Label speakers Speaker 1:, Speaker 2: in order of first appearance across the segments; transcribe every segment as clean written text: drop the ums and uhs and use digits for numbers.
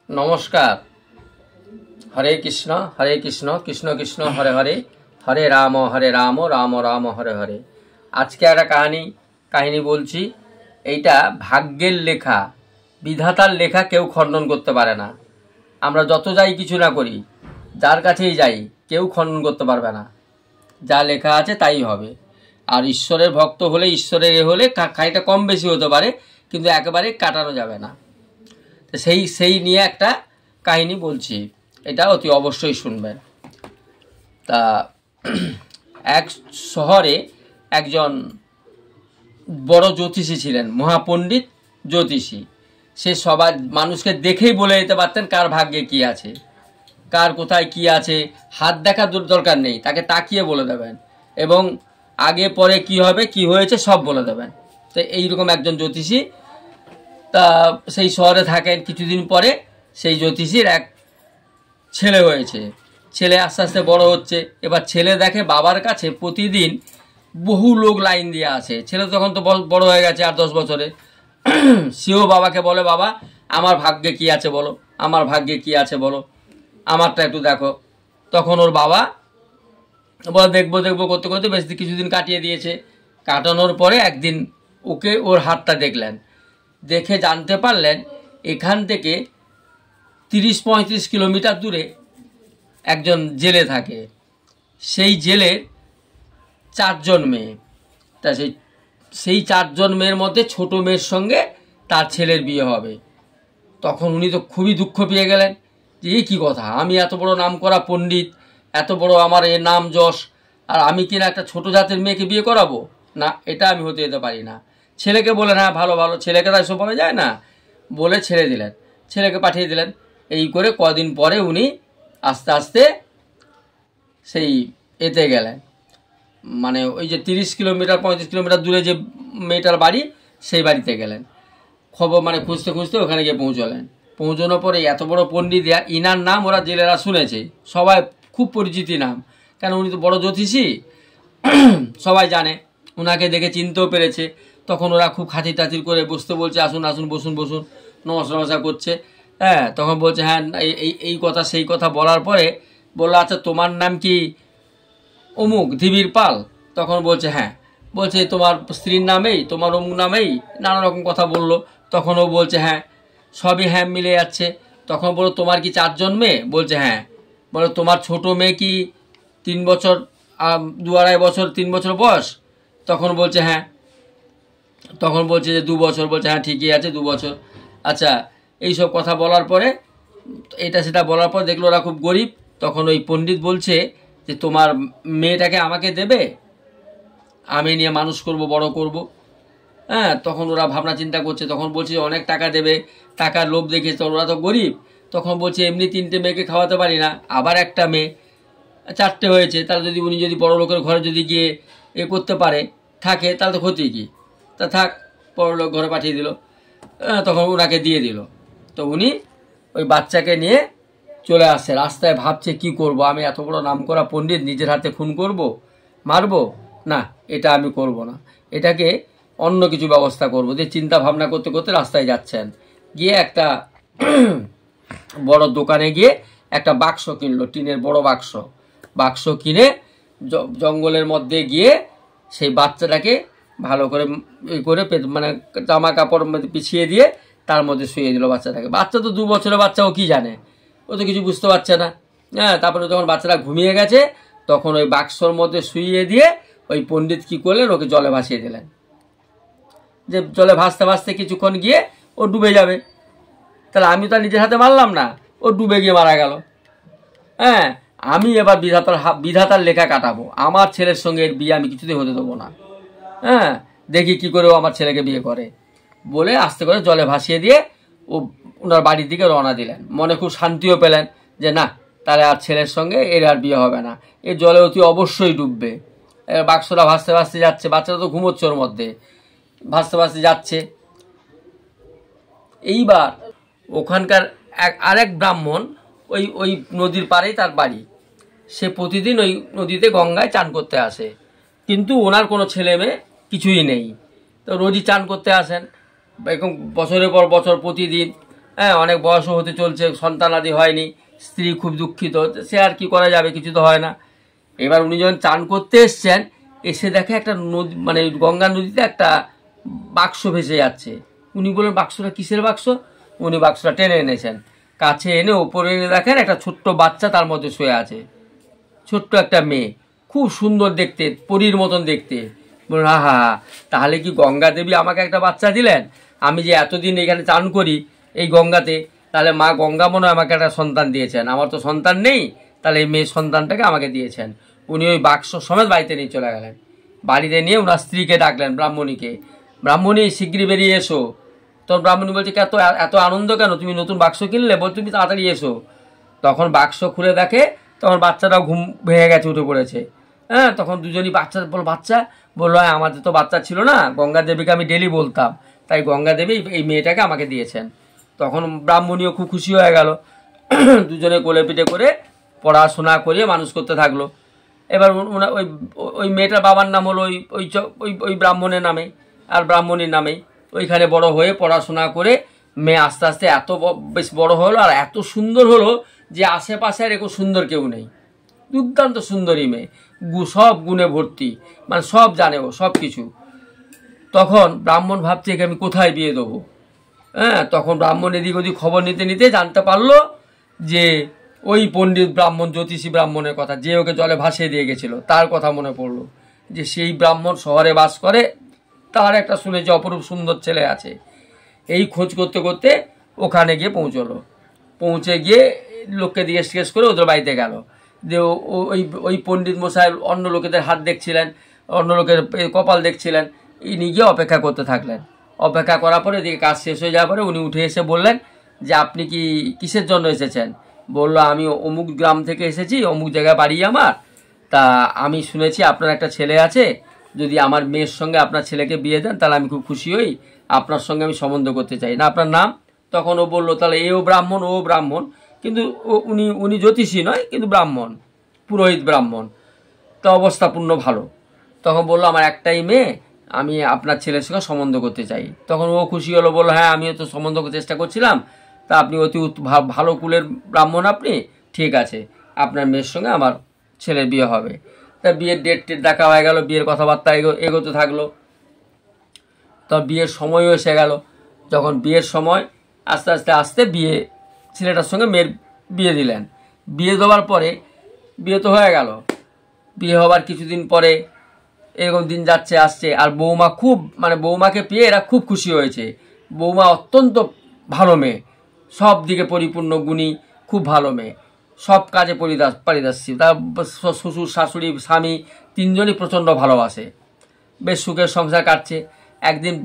Speaker 1: নমস্কার। হরে কৃষ্ণ কৃষ্ণ কৃষ্ণ হরে হরে, হরে রাম রাম রাম হরে হরে। আজকে একটা কাহিনী বলছি। এইটা ভাগ্যের লেখা, বিধাতার লেখা, কেউ খণ্ডন করতে পারে না। আমরা যত যাই কিছু না করি, যার কাছেই যাই, কেউ খণ্ডন করতে পারবে না। যা লেখা আছে তাই হবে। আর ঈশ্বরের ভক্ত হলে, ঈশ্বরের হলে খাইটা কম বেশি হতে পারে, কিন্তু একেবারে কাটানো যাবে না। তো সেই নিয়ে একটা কাহিনী বলছি, এটা অতি অবশ্যই শুনবেন। তা এক শহরে একজন বড় জ্যোতিষী ছিলেন, মহাপণ্ডিত জ্যোতিষী। সে সবার মানুষকে দেখেই বলে দিতে পারতেন কার ভাগ্যে কি আছে, কার কোথায় কি আছে। হাত দেখার দরকার নেই, তাকে তাকিয়ে বলে দেবেন, এবং আগে পরে কি হবে কি হয়েছে সব বলে দেবেন। তো এইরকম একজন জ্যোতিষী তা সেই শহরে থাকেন। কিছুদিন পরে সেই জ্যোতিষীর এক ছেলে হয়েছে। ছেলে আস্তে আস্তে বড় হচ্ছে। এবার ছেলে দেখে বাবার কাছে প্রতিদিন বহু লোক লাইন দিয়ে আসে। ছেলে তখন তো বড় হয়ে গেছে, 8-10 বছরে। সেও বাবাকে বলে, বাবা আমার ভাগ্যে কি আছে বলো, আমার ভাগ্যে কি আছে বলো, আমারটা একটু দেখো। তখন ওর বাবা বলে, দেখবো দেখবো করতে করতে বেশ কিছুদিন কাটিয়ে দিয়েছে। কাটানোর পরে একদিন ওর হাতটা দেখলেন। দেখে জানতে পারলেন এখান থেকে 30-35 কিলোমিটার দূরে একজন জেলে থাকে। সেই জেলে 4 জন মেয়ে। তা সেই 4 জন মেয়ের মধ্যে ছোট মেয়ের সঙ্গে তার ছেলের বিয়ে হবে। তখন উনি তো খুবই দুঃখ পেয়ে গেলেন যে এই কী কথা, আমি এত বড় নাম করা পণ্ডিত, এত বড় আমার এ নাম যশ, আর আমি কিনা একটা ছোট জাতের মেয়েকে বিয়ে করাবো? না, এটা আমি হতে যেতে পারি না। ছেলেকে বলেন, হ্যাঁ ভালো ভালো, ছেলেকে তাই সব বলা যায় না, বলে ছেড়ে দিলেন, ছেলেকে পাঠিয়ে দিলেন। এই করে কদিন পরে উনি আস্তে আস্তে সেই এতে গেলেন, মানে ওই যে 30-35 কিলোমিটার দূরে যে মেয়েটার বাড়ি, সেই বাড়িতে গেলেন। খবর মানে খুঁজতে খুঁজতে ওখানে গিয়ে পৌঁছলেন। পৌঁছানোর পরে এত বড় পণ্ডিত, ইনার নাম ওরা জেলেরা শুনেছে, সবাই খুব পরিচিতি নাম, কেন উনি তো বড় জ্যোতিষী, সবাই জানে। ওনাকে দেখে চিনতেও পেরেছে। তখন ওরা খুব খাতির টাতির করে বসতে বলছে, আসুন আসুন বসুন বসুন, নমস্কার করছে। হ্যাঁ, তখন বলছে, হ্যাঁ এই কথা সেই কথা বলার পরে বললো, আচ্ছা তোমার নাম কি অমুক ধিবির পাল? তখন বলছে হ্যাঁ। বলছে তোমার স্ত্রীর নামেই, তোমার অমুক নামেই, নানা রকম কথা বললো। তখন ও বলছে হ্যাঁ, সবই হ্যাঁ মিলে যাচ্ছে। তখন বলো, তোমার কি 4 জন মেয়ে? বলছে হ্যাঁ। বলো, তোমার ছোট মেয়ে কি 3 বছর 2-2.5 বছর 3 বছর বয়স? তখন বলছে হ্যাঁ। তখন বলছে যে 2 বছর। বলছে হ্যাঁ ঠিকই আছে, 2 বছর। আচ্ছা, এইসব কথা বলার পরে, এটা সেটা বলার পর দেখলো ওরা খুব গরিব। তখন ওই পণ্ডিত বলছে যে তোমার মেয়েটাকে আমাকে দেবে, আমি নিয়ে মানুষ করব, বড় করব। হ্যাঁ, তখন ওরা ভাবনা চিন্তা করছে। তখন বলছে অনেক টাকা দেবে, টাকার লোভ দেখে, তো ওরা তো গরিব। তখন বলছে এমনি 3টে মেয়েকে খাওয়াতে পারি না, আবার একটা মেয়ে, 4টে হয়েছে। তাহলে যদি উনি যদি বড় লোকের ঘরে যদি গিয়ে এ করতে পারে, থাকে, তাহলে তো ক্ষতি কি? তা থাক, বড় লোক ঘরে পাঠিয়ে দিল। তখন ওনাকে দিয়ে দিল। তো উনি ওই বাচ্চাকে নিয়ে চলে আসছে। রাস্তায় ভাবছে কি করব, আমি এত বড় নামকরা পণ্ডিত, নিজের হাতে খুন করব, মারব না, এটা আমি করব না, এটাকে অন্য কিছু ব্যবস্থা করব। যে চিন্তা ভাবনা করতে করতে রাস্তায় যাচ্ছেন, গিয়ে একটা বড় দোকানে গিয়ে একটা বাক্স কিনলো, টিনের বড় বাক্স কিনে জঙ্গলের মধ্যে গিয়ে সেই বাচ্চাটাকে ভালো করে মানে জামা কাপড় পিছিয়ে দিয়ে তার মধ্যে শুয়ে দিল বাচ্চাটাকে। বাচ্চা তো 2 বছরের বাচ্চা, ও কি জানে, ও তো কিছু বুঝতে পারছে না। হ্যাঁ, তারপরে যখন বাচ্চাটা ঘুমিয়ে গেছে, তখন ওই বাক্সর মধ্যে শুইয়ে দিয়ে ওই পণ্ডিত কি করলেন, ওকে জলে ভাসিয়ে দিলেন। যে জলে ভাসতে ভাসতে কিছুক্ষণ গিয়ে ও ডুবে যাবে। তাহলে আমি তো নিজের হাতে মারলাম না, ও ডুবে গিয়ে মারা গেল। হ্যাঁ, আমি এবার বিধাতার লেখা কাটাবো, আমার ছেলের সঙ্গে এর বিয়ে আমি কিছুতেই হতে দেবো না। হ্যাঁ, দেখি কি করে ও আমার ছেলেকে বিয়ে করে, বলে আস্তে করে জলে ভাসিয়ে দিয়ে ও ওনার বাড়ির দিকে রওনা দিলেন। মনে খুব শান্তিও পেলেন যে না, তাহলে আর ছেলের সঙ্গে এর আর বিয়ে হবে না, এর জলে অতি অবশ্যই ডুববে। বাক্সটা ভাসতে ভাসতে যাচ্ছে, বাচ্চাটা তো ঘুমোচ্ছে ওর মধ্যে, ভাসতে ভাসতে যাচ্ছে। এইবার ওখানকার আরেক ব্রাহ্মণ, ওই নদীর পাড়েই তার বাড়ি। সে প্রতিদিন ওই নদীতে গঙ্গায় চান করতে আসে, কিন্তু ওনার কোনো ছেলে মেয়ে কিছুই নেই। তো রোজই চান করতে আসেন, এরকম বছরের পর বছর প্রতিদিন। হ্যাঁ, অনেক বয়সও হতে চলছে, সন্তানাদি হয়নি, স্ত্রী খুব দুঃখিত, সে আর কি করা যাবে, কিছু তো হয় না। এবার উনি যখন চান করতে এসছেন, এসে দেখে একটা নদী, মানে গঙ্গা নদীতে একটা বাক্স ভেসে যাচ্ছে। উনি বললেন বাক্সটা কিসের বাক্স? উনি বাক্সটা টেনে এনেছেন, কাছে এনে ওপরে এনে দেখেন একটা ছোট্ট বাচ্চা তার মধ্যে শুয়ে আছে, ছোট্ট একটা মেয়ে, খুব সুন্দর দেখতে, পরীর মতন দেখতে। বলুন আহা, তাহলে কি গঙ্গা দেবী আমাকে একটা বাচ্চা দিলেন? আমি যে এতদিন এখানে চান করি এই গঙ্গাতে, তাহলে মা গঙ্গা মনে হয় আমাকে একটা সন্তান দিয়েছেন, আমার তো সন্তান নেই, তাহলে এই মেয়ের সন্তানটাকে আমাকে দিয়েছেন। উনি ওই বাক্স সমেত বাড়িতে নিয়ে চলে গেলেন। বাড়িতে নিয়ে ওনার স্ত্রীকে ডাকলেন, ব্রাহ্মণীকে, ব্রাহ্মণী শিগগিরই বেরিয়ে এসো। তখন ব্রাহ্মণী বলছে এত এত আনন্দ কেন, তুমি নতুন বাক্স কিনলে? বল তুমি তাড়াতাড়ি এসো। তখন বাক্স খুলে দেখে, তখন বাচ্চাটাও ঘুম ভেঙে গেছে, উঠে পড়েছে। হ্যাঁ, তখন দুজনই বাচ্চা বললো হ্যাঁ, আমাদের তো বাচ্চা ছিল না, গঙ্গা দেবীকে আমি ডেলি বলতাম, তাই গঙ্গা দেবী এই মেয়েটাকে আমাকে দিয়েছেন। তখন ব্রাহ্মণীও খুব খুশি হয়ে গেল। দুজনে কোলে পিঠে করে পড়াশোনা করিয়ে মানুষ করতে থাকলো। এবার ওই ওই মেয়েটার বাবার নাম হলো ওই ওই ওই ওই ব্রাহ্মণের নামে আর ব্রাহ্মণীর নামেই। ওইখানে বড় হয়ে পড়াশোনা করে মেয়ে আস্তে আস্তে এত বেশ বড় হলো আর এত সুন্দর হলো যে আশেপাশে আর এরকম সুন্দর কেউ নেই। দুর্দান্ত সুন্দরী মেয়ে, সব গুণে ভর্তি, মানে সব জানে ও, সব কিছু। তখন ব্রাহ্মণ ভাবছে একে আমি কোথায় বিয়ে দেবো। হ্যাঁ, তখন ব্রাহ্মণ এদিক ওদিক খবর নিতে নিতে জানতে পারলো যে ওই পণ্ডিত ব্রাহ্মণ, জ্যোতিষী ব্রাহ্মণের কথা, যে ওকে জলে ভাসিয়ে দিয়ে গেছিল, তার কথা মনে পড়লো যে সেই ব্রাহ্মণ শহরে বাস করে, তার একটা শুনেছে অপরূপ সুন্দর ছেলে আছে। এই খোঁজ করতে করতে ওখানে গিয়ে পৌঁছলো। পৌঁছে গিয়ে লোককে জিজ্ঞেস করে ওদের বাড়িতে গেল। যে ওই ওই পণ্ডিত মশাই অন্য লোকেদের হাত দেখছিলেন, অন্য লোকের কপাল দেখছিলেন। ইনি গিয়ে অপেক্ষা করতে থাকলেন। অপেক্ষা করার পরে এদিকে কাজ শেষ হয়ে যাওয়ার পরে উনি উঠে এসে বললেন যে আপনি কি কিসের জন্য এসেছেন? বললো আমি অমুক গ্রাম থেকে এসেছি, অমুক জায়গায় বাড়ি আমার, তা আমি শুনেছি আপনার একটা ছেলে আছে, যদি আমার মেয়ের সঙ্গে আপনার ছেলেকে বিয়ে দেন তাহলে আমি খুব খুশি হই, আপনার সঙ্গে আমি সম্বন্ধ করতে চাই। না আপনার নাম? তখন ও বললো তাহলে এও ব্রাহ্মণ ও ব্রাহ্মণ, কিন্তু উনি জ্যোতিষী নয়, কিন্তু ব্রাহ্মণ, পুরোহিত ব্রাহ্মণ, তো অবস্থাপূর্ণ ভালো। তখন বললো আমার একটাই মেয়ে, আমি আপনার ছেলের সঙ্গে সম্বন্ধ করতে চাই। তখন ও খুশি হলো, বললো হ্যাঁ আমিও তো সম্বন্ধ করতে চেষ্টা করছিলাম, তা আপনি অতি ভালো কুলের ব্রাহ্মণ, আপনি ঠিক আছে, আপনার মেয়ের সঙ্গে আমার ছেলের বিয়ে হবে। তা বিয়ের ডেট দেখা হয়ে গেল, বিয়ের কথাবার্তা এগোতে থাকলো। তো বিয়ের সময়ও এসে গেল। যখন বিয়ের সময় আস্তে আস্তে আস্তে বিয়ে, ছেলেটার সঙ্গে মেয়ের বিয়ে দিলেন। বিয়ে দেওয়ার পরে বিয়ে তো হয়ে গেল। বিয়ে হবার কিছুদিন পরে এরকম দিন যাচ্ছে আসছে, আর বৌমা খুব, মানে বৌমাকে পেয়ে এরা খুব খুশি হয়েছে। বৌমা অত্যন্ত ভালো মেয়ে, সব দিকে পরিপূর্ণ গুণী, খুব ভালো মেয়ে, সব কাজে পারিদর্শী। তার শ্বশুর শাশুড়ি স্বামী তিনজনই প্রচণ্ড ভালোবাসে, বেশ সুখের সংসার কাটছে। একদিন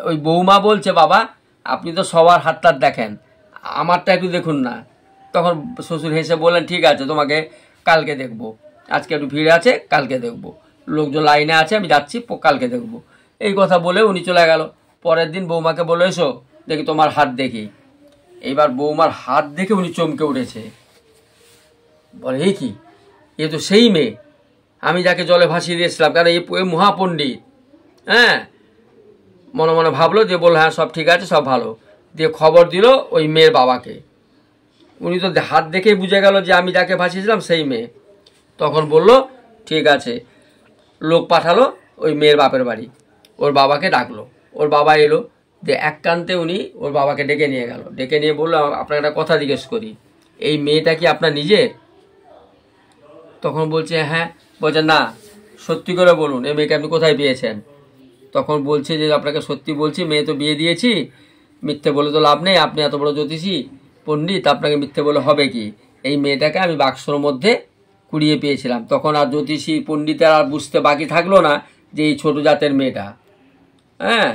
Speaker 1: ওই বৌমা বলছে বাবা আপনি তো সবার হাত টাত দেখেন, আমারটা একটু দেখুন না। তখন শ্বশুর হেসে বললেন ঠিক আছে, তোমাকে কালকে দেখবো, আজকে একটু ভিড় আছে, কালকে দেখবো, লোকজন লাইনে আছে, আমি যাচ্ছি, কালকে দেখবো। এই কথা বলে উনি চলে গেল। পরের দিন বৌমাকে বলে এসো দেখি তোমার হাত দেখি। এইবার বৌমার হাত দেখে উনি চমকে উঠেছে, বলে এই কি, এ তো সেই মেয়ে আমি যাকে জলে ভাসিয়ে দিয়েছিলাম, কারণ এই মহাপণ্ডিত। হ্যাঁ, মনে মনে ভাবলো, দিয়ে বললো হ্যাঁ সব ঠিক আছে, সব ভালো। দিয়ে খবর দিল ওই মেয়ের বাবাকে। উনি তো হাত দেখেই বুঝে গেল যে আমি যাকে ভাসিয়েছিলাম সেই মেয়ে। তখন বলল ঠিক আছে, লোক পাঠালো ওই মেয়ের বাপের বাড়ি, ওর বাবাকে ডাকলো। ওর বাবা এলো, দিয়ে একান্তে উনি ওর বাবাকে ডেকে নিয়ে গেল। ডেকে নিয়ে বললো আপনাকে একটা কথা জিজ্ঞেস করি, এই মেয়েটা কি আপনার নিজের? তখন বলছে হ্যাঁ। বলছে না, সত্যি করে বলুন এই মেয়েকে আপনি কোথায় পেয়েছেন? তখন বলছে যে আপনাকে সত্যি বলছি, মেয়ে তো বিয়ে দিয়েছি, মিথ্যে বলে তো লাভ নেই, আপনি এত বড় জ্যোতিষী পণ্ডিত, আপনাকে মিথ্যে বলে হবে কি? এই মেয়েটাকে আমি বাক্সর মধ্যে কুড়িয়ে পেয়েছিলাম। তখন আর জ্যোতিষী পণ্ডিতের আর বুঝতে বাকি থাকলো না যে এই ছোট জাতের মেয়েটা। হ্যাঁ,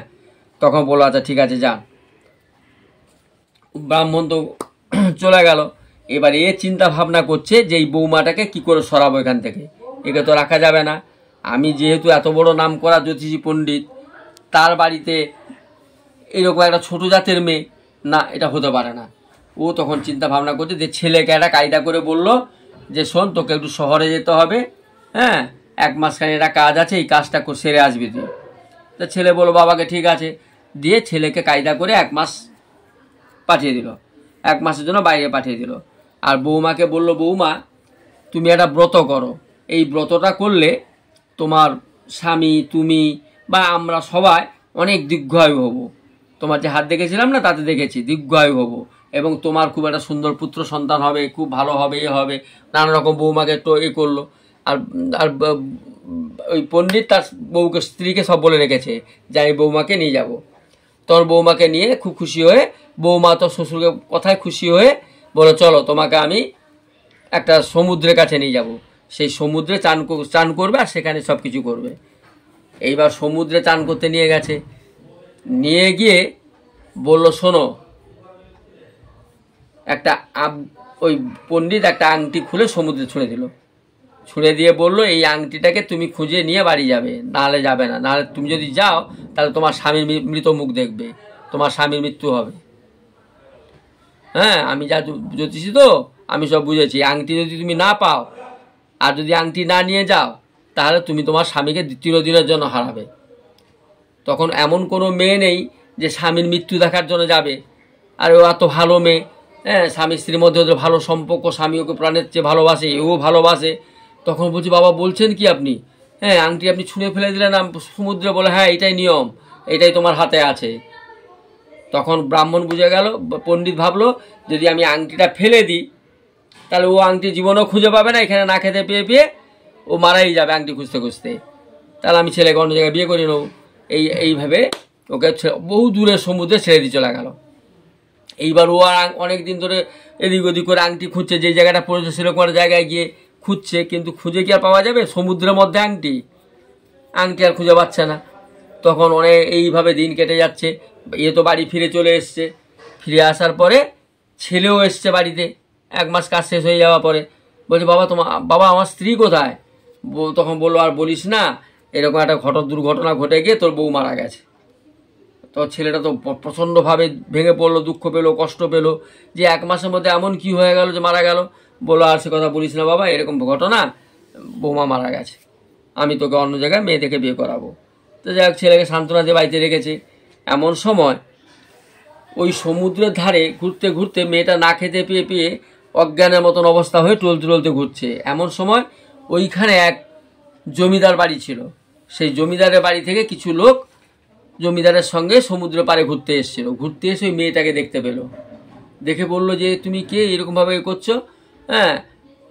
Speaker 1: তখন বললো আচ্ছা ঠিক আছে যান। ব্রাহ্মণ তো চলে গেল। এবার এ চিন্তা ভাবনা করছে যে এই বৌমাটাকে কি করে সরাবো এখান থেকে, একে তো রাখা যাবে না। আমি যেহেতু এত বড় নাম করা জ্যোতিষী পণ্ডিত, তার বাড়িতে এরকম একটা ছোট জাতের মেয়ে, না এটা হতে পারে না। ও তখন চিন্তা ভাবনা করছে যে ছেলেকে একটা কায়দা করে বলল যে শোন তোকে একটু শহরে যেতে হবে, হ্যাঁ 1 মাসখানি একটা কাজ আছে, এই কাজটা সেরে আসবি তুই। তো ছেলে বলল বাবাকে ঠিক আছে, দিয়ে ছেলেকে কায়দা করে 1 মাস পাঠিয়ে দিল, 1 মাসের জন্য বাইরে পাঠিয়ে দিল। আর বৌমাকে বলল, বৌমা তুমি একটা ব্রত করো, এই ব্রতটা করলে তোমার স্বামী, তুমি বা আমরা সবাই অনেক দীর্ঘায়ু হব। তোমার যে হাত দেখেছিলাম না, তাতে দেখেছি দীর্ঘায়ু হব, এবং তোমার খুব একটা সুন্দর পুত্র সন্তান হবে, খুব ভালো হবে, এ হবে, নানা রকম বৌমাকে তো এ করলো। আর আর ওই পণ্ডিত তার বউকে, স্ত্রীকে সব বলে রেখেছে যে আমি বৌমাকে নিয়ে যাব। তোর বৌমাকে নিয়ে খুব খুশি হয়ে, বৌমা তো শ্বশুরকে কথায় খুশি হয়ে বলো, চলো তোমাকে আমি একটা সমুদ্রের কাছে নিয়ে যাব, সেই সমুদ্রে চান করবে আর সেখানে সব কিছু করবে। এইবার সমুদ্রে চান করতে নিয়ে গেছে, নিয়ে গিয়ে বলল, শোনো, একটা ওই পণ্ডিত একটা আংটি খুলে সমুদ্রে ছুঁড়ে দিল, ছুঁড়ে দিয়ে বলল, এই আংটিটাকে তুমি খুঁজে নিয়ে বাড়ি যাবে, নাহলে যাবে না, নাহলে তুমি যদি যাও তাহলে তোমার স্বামীর মৃত মুখ দেখবে, তোমার স্বামীর মৃত্যু হবে। হ্যাঁ, আমি যা জ্যোতিষী তো আমি সব বুঝেছি, আংটি যদি তুমি না পাও আর যদি আংটি না নিয়ে যাও তাহলে তুমি তোমার স্বামীকে চিরদিনের জন্য হারাবে। তখন এমন কোনো মেয়ে নেই যে স্বামীর মৃত্যু দেখার জন্য যাবে। আর ও এত ভালো মেয়ে, হ্যাঁ, স্বামী স্ত্রীর মধ্যে ওদের ভালো সম্পর্ক, স্বামী ওকে প্রাণের চেয়ে ভালোবাসে, ও ভালোবাসে। তখন বলছি, বাবা বলছেন কি আপনি? হ্যাঁ, আংটি আপনি ছুঁড়ে ফেলে দিলেন সমুদ্রে। বলে, হ্যাঁ, এটাই নিয়ম, এটাই তোমার হাতে আছে। তখন ব্রাহ্মণ বুঝে গেল, পণ্ডিত ভাবলো যদি আমি আংটিটা ফেলে দিই তাহলে ও আংটি জীবনেও খুঁজে পাবে না, এখানে না খেতে পেয়ে পেয়ে ও মারাই যাবে আংটি খুঁজতে খুঁজতে, তাহলে আমি ছেলেকে অন্য জায়গায় বিয়ে করে নেবো। এইভাবে ওকে বহু দূরের সমুদ্রে ছেড়ে দিয়ে চলে গেল। এইবার ও আর অনেক দিন ধরে এদিক ওদিক করে আংটি খুঁজছে, যে জায়গাটা পড়েছে সেরকম একটা জায়গায় গিয়ে খুঁজছে, কিন্তু খুঁজে কি আর পাওয়া যাবে? সমুদ্রের মধ্যে আংটি আর খুঁজে পাচ্ছে না। তখন অনেক এইভাবে দিন কেটে যাচ্ছে। এ তো বাড়ি ফিরে চলে এসছে, ফিরে আসার পরে ছেলেও এসছে বাড়িতে 1 মাস কাজ শেষ হয়ে যাওয়ার পরে। বলছে, বাবা আমার স্ত্রী কোথায়? তখন বললো, আর বলিস না, এরকম একটা দুর্ঘটনা ঘটে গিয়ে তোর বউ মারা গেছে। তো ছেলেটা তো প্রচণ্ডভাবে ভেঙে পড়লো, দুঃখ পেলো, কষ্ট পেলো, যে 1 মাসের মধ্যে এমন কি হয়ে গেল যে মারা গেল। বললো, আর সে কথা বলিস না বাবা, এরকম ঘটনা, বৌমা মারা গেছে, আমি তোকে অন্য জায়গায় মেয়ে দেখে বিয়ে করাবো। তো যাই হোক, ছেলেকে সান্ত্বনা দিয়ে বাড়িতে রেখেছে। এমন সময় ওই সমুদ্রের ধারে ঘুরতে ঘুরতে মেয়েটা না খেতে পেয়ে পেয়ে অজ্ঞানের মতন অবস্থা হয়ে টলতে টলতে ঘুরছে। এমন সময় ওইখানে এক জমিদার বাড়ি ছিল, সেই জমিদারের বাড়ি থেকে কিছু লোক জমিদারের সঙ্গে সমুদ্র পাড়ে ঘুরতে এসেছিল। ঘুরতে এসে ওই মেয়েটাকে দেখতে পেলো, দেখে বললো যে তুমি কে, এরকমভাবে করছো? হ্যাঁ,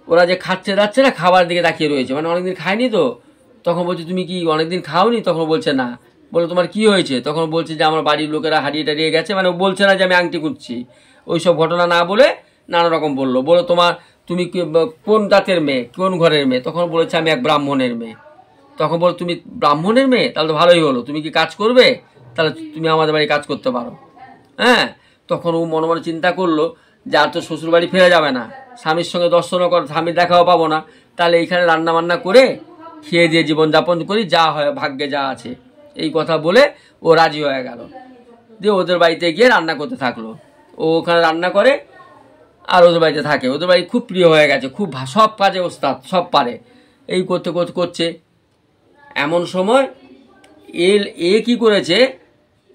Speaker 1: ওরা যে খাচ্ছে যাচ্ছে না, খাবার দিকে তাকিয়ে রয়েছে, মানে অনেকদিন খায়নি তো। তখন বলছে, তুমি কি অনেকদিন খাওনি? তখন বলছে না। বলে, তোমার কি হয়েছে? তখন বলছে যে আমার বাড়ির লোকেরা হারিয়ে টারিয়ে গেছে। মানে ও বলছে না যে আমি আংটি খুঁজছি, ওইসব ঘটনা না বলে নানা রকম বললো। বলো, তুমি কোন জাতের মেয়ে, কোন ঘরের মেয়ে? তখন বলেছে আমি এক ব্রাহ্মণের মেয়ে। তখন বলো, তুমি ব্রাহ্মণের মেয়ে, তাহলে তো ভালোই হলো, তুমি কি কাজ করবে? তাহলে তুমি আমাদের বাড়ি কাজ করতে পারো। হ্যাঁ, তখন ও মনে মনে চিন্তা করলো যে আর তো শ্বশুর বাড়ি ফেরা যাবে না, স্বামীর সঙ্গে দর্শনও কর, স্বামীর দেখাও পাবো না, তাহলে এইখানে রান্না বান্না করে খেয়ে দিয়ে জীবনযাপন করি, যা হয় ভাগ্যে যা আছে। এই কথা বলে ও রাজি হয়ে গেল, দিয়ে ওদের বাড়িতে গিয়ে রান্না করতে থাকলো। ও ওখানে রান্না করে আর ওদের বাড়িতে থাকে। ওদের বাড়ি খুব প্রিয় হয়ে গেছে, খুব সব কাজে ওস্তাদ, সব পারে। এই করতে করতে করছে এমন সময় এ কি করেছে,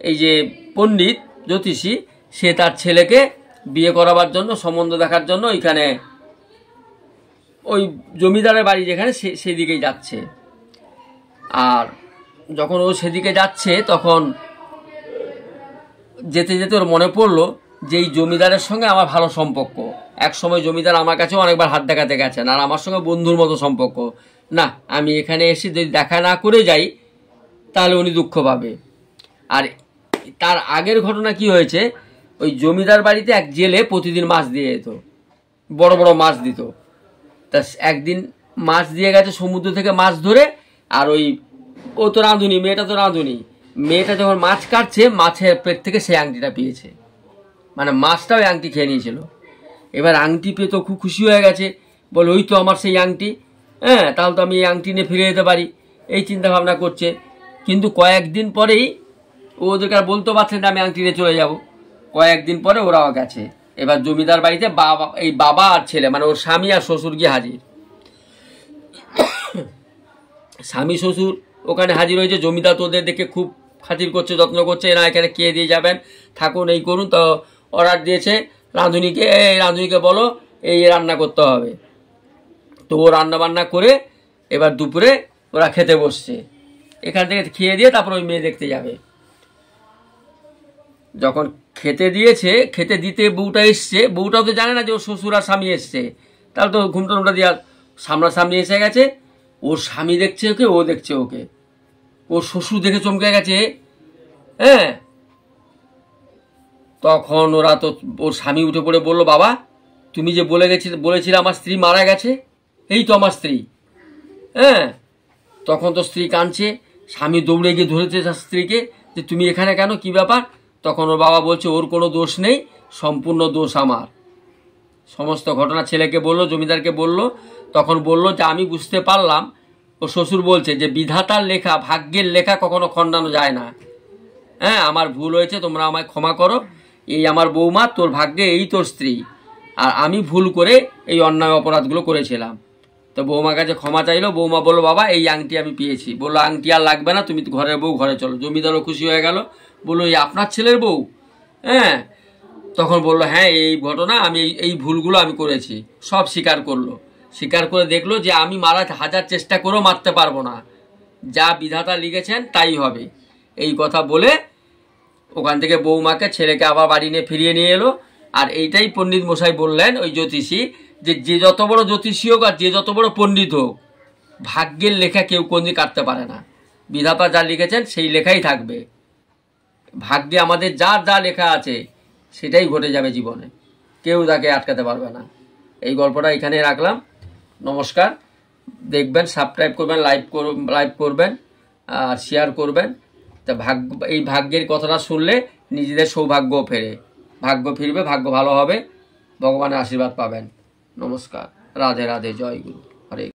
Speaker 1: এই যে পণ্ডিত জ্যোতিষী, সে তার ছেলেকে বিয়ে করাবার জন্য, সম্বন্ধ দেখার জন্য ওইখানে ওই জমিদারের বাড়ি যেখানে সেদিকেই যাচ্ছে। আর যখন ও সেদিকে যাচ্ছে তখন যেতে যেতে ওর মনে পড়লো যে এই জমিদারের সঙ্গে আমার ভালো সম্পর্ক, এক সময় জমিদার আমার কাছেও অনেকবার হাত দেখাতে গেছেন, আর আমার সঙ্গে বন্ধুর মতো সম্পর্ক। না, আমি এখানে এসে যদি দেখা না করে যাই তাহলে উনি দুঃখ পাবে। আর তার আগের ঘটনা কি হয়েছে, ওই জমিদার বাড়িতে এক জেলে প্রতিদিন মাছ দিয়ে যেত, বড় বড় মাছ দিত। তা একদিন মাছ দিয়ে গেছে সমুদ্র থেকে মাছ ধরে, আর ও তো রাঁধুনি, মেয়েটা তো রাঁধুনি, মেয়েটা যখন মাছ কাটছে মাছের পেট থেকে সেই আংটিটা পেয়েছে, মানে মাছটাও আংটি খেয়ে নিয়েছিল। এবার আংটি পেয়ে তো খুব খুশি হয়ে গেছে, বলে ওই তো আমার সেই আংটি, হ্যাঁ, তাহলে তো আমি এই আংটি নিয়ে ফিরে যেতে পারি, এই চিন্তা ভাবনা করছে। কিন্তু কয়েকদিন পরেই ওদেরকে আর বলতে পারছে না আমি আংটি নিয়ে চলে যাব। কয়েকদিন পরে ওরাও গেছে। এবার জমিদার বাড়িতে বাবা আর ছেলে, মানে ওর স্বামী আর শ্বশুর গিয়ে হাজির। স্বামী শ্বশুর ওখানে হাজির হয়েছে। জমিদার তো ওদের দেখে খুব খাতির করছে, যত্ন করছে, না এখানে কে দিয়ে যাবেন, থাকুন, এই করুন। তো অর্ডার দিয়েছে রাঁধুনিকে, এই রাঁধুনিকে বলো এই রান্না করতে হবে। তো ও রান্না বান্না করে এবার দুপুরে ওরা খেতে বসছে। এখান থেকে খেয়ে দিয়ে তারপর ওই মেয়ে দেখতে যাবে। যখন খেতে দিয়েছে, খেতে দিতে বউটা এসছে, বউটাও তো জানে না যে ওর শ্বশুর আর স্বামী এসছে, তাহলে তো ঘুমটা টুমটা দিয়ে সামনাসামনি এসে গেছে। ওর স্বামী দেখছে ওকে, ও দেখছে ওকে, ওর শ্বশুর দেখে চমকে গেছে। হ্যাঁ, তখন ওরা তো, ওর স্বামী উঠে পড়ে বলল, বাবা তুমি যে বলেছিলে আমার স্ত্রী মারা গেছে, এই তো আমার স্ত্রী। হ্যাঁ, তখন তো স্ত্রী কাঁদছে, স্বামী দৌড়ে গিয়ে ধরেছে তার স্ত্রীকে যে তুমি এখানে কেন, কি ব্যাপার? তখন ওর বাবা বলছে ওর কোনো দোষ নেই, সম্পূর্ণ দোষ আমার। সমস্ত ঘটনা ছেলেকে বলল, জমিদারকে বলল। তখন বলল যে আমি বুঝতে পারলাম, ও শ্বশুর বলছে যে বিধাতার লেখা, ভাগ্যের লেখা কখনো খণ্ডানো যায় না। হ্যাঁ, আমার ভুল হয়েছে, তোমরা আমায় ক্ষমা করো। এই আমার বৌমা, তোর ভাগ্যে এই তোর স্ত্রী, আর আমি ভুল করে এই অন্যায় অপরাধগুলো করেছিলাম। তো বৌমার কাছে ক্ষমা চাইলো। বৌমা বললো বাবা এই আংটি আমি পেয়েছি। বললো আংটি আর লাগবে না, তুমি ঘরের বউ, ঘরে চলো। জমিদারও খুশি হয়ে গেল, বললো এই আপনার ছেলের বউ? হ্যাঁ, তখন বললো হ্যাঁ এই ঘটনা, আমি এই ভুলগুলো আমি করেছি। সব স্বীকার করলো। স্বীকার করে দেখলো যে আমি মারা হাজার চেষ্টা করেও মারতে পারবো না, যা বিধাতা লিখেছেন তাই হবে। এই কথা বলে ওখান থেকে বৌমাকে, ছেলেকে আবার বাড়ি নিয়ে ফিরিয়ে নিয়ে এলো। আর এইটাই পণ্ডিত মশাই বললেন, ওই জ্যোতিষী, যে যত বড় জ্যোতিষী হোক আর যে যত বড় পণ্ডিত হোক, ভাগ্যের লেখা কেউ কোনদিন কাটতে পারে না। বিধাতা যা লিখেছেন সেই লেখাই থাকবে। ভাগ্যে আমাদের যার যা লেখা আছে সেটাই ঘটে যাবে জীবনে, কেউ তাকে আটকাতে পারবে না। এই গল্পটা এখানে রাখলাম। নমস্কার। দেখবেন, সাবস্ক্রাইব করবেন, লাইভ করবেন আর শেয়ার করবেন। তা এই ভাগ্যের কথাটা শুনলে নিজেদের সৌভাগ্য ফেরে, ভাগ্য ফিরবে, ভাগ্য ভালো হবে, ভগবানের আশীর্বাদ পাবেন। নমস্কার, রাধে রাধে, জয় গুরু, হরে।